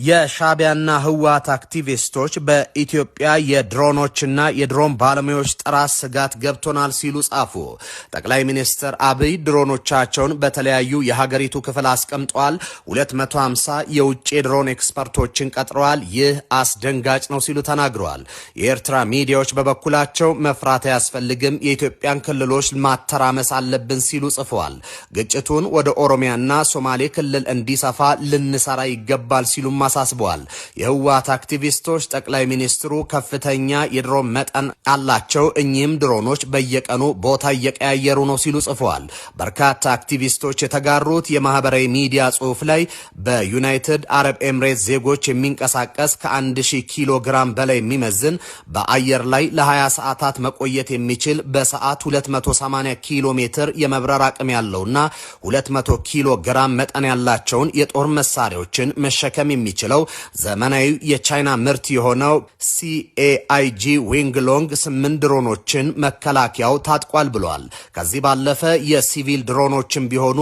የሻቢያና ህወሓት አክቲቪስቶች በኢትዮጵያ የድሮኖችና የድሮን ባለሙያዎች ጥራት ስጋት ገብቶናል ሲሉ ጻፉ። ጠቅላይ ሚኒስትር አብይ ድሮኖቻቸውን በተለያዩ የሀገሪቱ ክፍል አስቀምጠዋል። 250 የውጭ ድሮን ኤክስፐርቶችን ቀጥረዋል። ይህ አስደንጋጭ ነው ሲሉ ተናግረዋል። የኤርትራ ሚዲያዎች በበኩላቸው መፍራት አያስፈልግም፣ የኢትዮጵያን ክልሎች ማተራመስ አለብን ሲሉ ጽፈዋል። ግጭቱን ወደ ኦሮሚያና ሶማሌ ክልል እንዲሰፋ ልንሰራ ይገባል ሲሉ አሳስበዋል። የህወሓት አክቲቪስቶች ጠቅላይ ሚኒስትሩ ከፍተኛ የድሮን መጠን አላቸው፣ እኚህም ድሮኖች በየቀኑ ቦታ እየቀያየሩ ነው ሲሉ ጽፈዋል። በርካታ አክቲቪስቶች የተጋሩት የማህበራዊ ሚዲያ ጽሑፍ ላይ በዩናይትድ አረብ ኤምሬት ዜጎች የሚንቀሳቀስ ከ1000 ኪሎ ግራም በላይ የሚመዝን በአየር ላይ ለ20 ሰዓታት መቆየት የሚችል በሰዓት 280 ኪሎ ሜትር የመብረር አቅም ያለውና 200 ኪሎ ግራም መጠን ያላቸውን የጦር መሳሪያዎችን መሸከም የሚችለው ዘመናዊ የቻይና ምርት የሆነው CAIG ዊንግሎንግ 8 ድሮኖችን መከላከያው ታጥቋል ብሏል። ከዚህ ባለፈ የሲቪል ድሮኖችን ቢሆኑ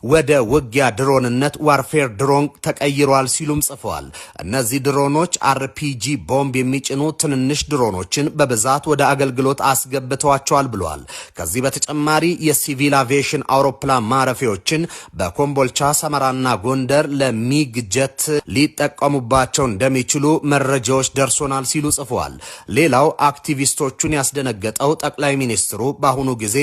ወደ ውጊያ ድሮንነት ዋርፌር ድሮን ተቀይሯል ሲሉም ጽፈዋል። እነዚህ ድሮኖች RPG ቦምብ የሚጭኑ ትንንሽ ድሮኖችን በብዛት ወደ አገልግሎት አስገብተዋቸዋል ብለዋል። ከዚህ በተጨማሪ የሲቪል አቪዬሽን አውሮፕላን ማረፊያዎችን በኮምቦልቻ፣ ሰመራና ጎንደር ለሚግ ጀት ሊጠቀሙባቸው እንደሚችሉ መረጃዎች ደርሶናል ሲሉ ጽፈዋል። ሌላው አክቲቪስቶቹን ያስደነገጠው ጠቅላይ ሚኒስትሩ በአሁኑ ጊዜ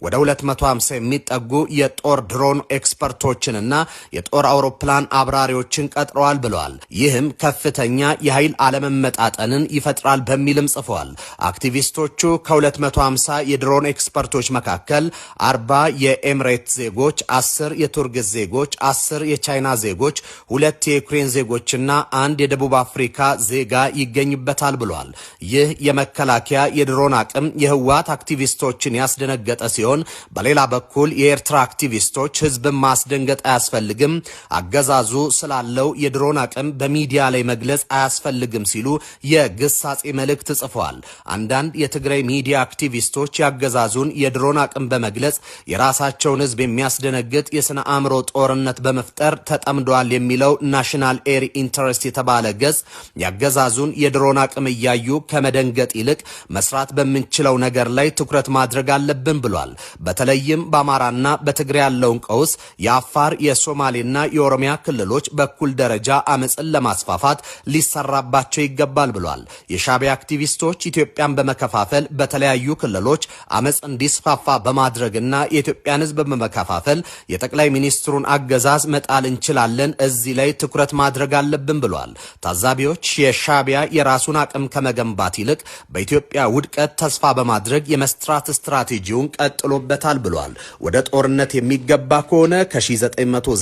ወደ 250 የሚጠጉ የጦር ድሮን ኤክስፐርቶችንና የጦር አውሮፕላን አብራሪዎችን ቀጥረዋል ብለዋል። ይህም ከፍተኛ የኃይል አለመመጣጠንን ይፈጥራል በሚልም ጽፈዋል። አክቲቪስቶቹ ከ250 የድሮን ኤክስፐርቶች መካከል 40 የኤምሬት ዜጎች፣ 10 የቱርክ ዜጎች፣ 10 የቻይና ዜጎች፣ 2 የዩክሬን ዜጎችና 1 የደቡብ አፍሪካ ዜጋ ይገኝበታል ብለዋል። ይህ የመከላከያ የድሮን አቅም የህወሓት አክቲቪስቶችን ያስደነገጠ ሲሆን፣ በሌላ በኩል የኤርትራ አክቲቪስቶች ህዝብን ማስደንገጥ አያስፈልግም፣ አገዛዙ ስላለው የድሮን አቅም በሚዲያ ላይ መግለጽ አያስፈልግም ሲሉ የግሳጼ መልእክት ጽፈዋል። አንዳንድ የትግራይ ሚዲያ አክቲቪስቶች ያገዛዙን የድሮን አቅም በመግለጽ የራሳቸውን ህዝብ የሚያስደነግጥ የስነ አእምሮ ጦርነት በመፍጠር ተጠምደዋል የሚለው ናሽናል ኤር ኢንተረስት የተባለ ገጽ ያገዛዙን የድሮን አቅም እያዩ ከመደንገጥ ይልቅ መስራት በምንችለው ነገር ላይ ትኩረት ማድረግ አለብን ብሏል። በተለይም በአማራና በትግራይ ያለውን ቀውስ የአፋር የሶማሌና የኦሮሚያ ክልሎች በኩል ደረጃ አመጽን ለማስፋፋት ሊሰራባቸው ይገባል ብሏል። የሻቢያ አክቲቪስቶች ኢትዮጵያን በመከፋፈል በተለያዩ ክልሎች አመጽ እንዲስፋፋ በማድረግና የኢትዮጵያን ህዝብ በመከፋፈል የጠቅላይ ሚኒስትሩን አገዛዝ መጣል እንችላለን፣ እዚህ ላይ ትኩረት ማድረግ አለብን ብሏል። ታዛቢዎች የሻቢያ የራሱን አቅም ከመገንባት ይልቅ በኢትዮጵያ ውድቀት ተስፋ በማድረግ የመስራት ስትራቴጂውን ቀጥሎበታል ብሏል። ወደ ጦርነት የሚገባ ከሆነ ከ1990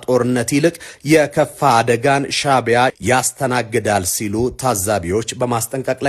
ጦርነት ይልቅ የከፋ አደጋን ሻቢያ ያስተናግዳል ሲሉ ታዛቢዎች በማስጠንቀቅ ላይ